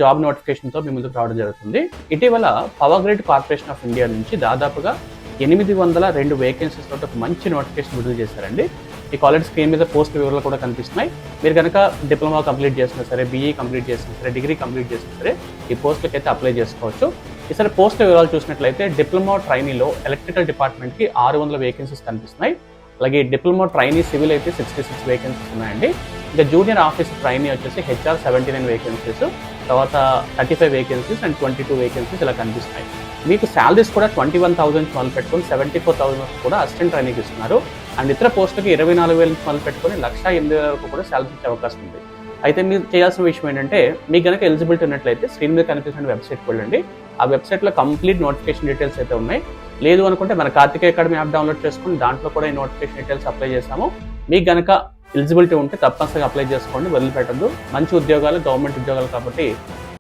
Job నోటిఫికేషన్తో మీ ముందుకు రావడం జరుగుతుంది. ఇటీవల power grid corporation of India నుంచి దాదాపుగా 802 వేకెన్సీస్ తోటి ఒక మంచి నోటిఫికేషన్ విడుదల చేశారండి. ఈ కాలేజ్ స్క్రీన్ మీద పోస్ట్ వివరాలు కూడా కనిపిస్తున్నాయి. మీరు కనుక డిప్లొమా కంప్లీట్ చేసినా సరే, బీఈ కంప్లీట్ చేసినా సరే, డిగ్రీ కంప్లీట్ చేసినా సరే ఈ పోస్టులకి అయితే అప్లై చేసుకోవచ్చు. ఈసారి పోస్ట్ వివరాలు చూసినట్లయితే డిప్లొమా ట్రైనీలో ఎలక్ట్రికల్ డిపార్ట్మెంట్కి 600 వేకెన్సీస్ కనిపిస్తున్నాయి. అలాగే డిప్లొమా ట్రైనీ సివిల్ అయితే 66 వేకెన్సీస్ ఉన్నాయండి. ఇంకా జూనియర్ ఆఫీసర్ ట్రైనీ వచ్చేసి హెచ్ఆర్ 79 వేకెన్సీస్, తర్వాత 35 వేకెన్సీస్ అండ్ 22 వేకెన్సీస్ ఇలా కనిపిస్తున్నాయి. మీకు శాలరీస్ కూడా 21,000 నుంచి మొదలు పెట్టుకొని 74,000 కూడా అసిస్టెంట్ ట్రైనీకి ఇస్తున్నారు. అండ్ ఇతర పోస్టులకి 24,000 నుంచి మొదలు పెట్టుకొని 1,08,000 వరకు కూడా శాలరీ ఇచ్చే అవకాశం ఉంది. అయితే మీరు చేయాల్సిన విషయం ఏంటంటే, మీకు కనుక ఎలిజిబిలిటీ ఉన్నట్లయితే స్క్రీన్ మీద కనిపిస్తున్న వెబ్సైట్కి వెళ్ళండి. ఆ వెబ్సైట్లో కంప్లీట్ నోటిఫికేషన్ డీటెయిల్స్ అయితే ఉన్నాయి. లేదు అనుకుంటే మన కార్తికేయ అకాడమీ యాప్ డౌన్లోడ్ చేసుకుని దాంట్లో కూడా ఈ నోటిఫికేషన్ డీటెయిల్స్ అప్లై చేస్తాము. మీకు కనుక ఎలిజిబిలిటీ ఉంటే తప్పనిసరిగా అప్లై చేసుకోండి, వదిలిపెట్టద్దు. మంచి ఉద్యోగాలు, గవర్నమెంట్ ఉద్యోగాలు కాబట్టి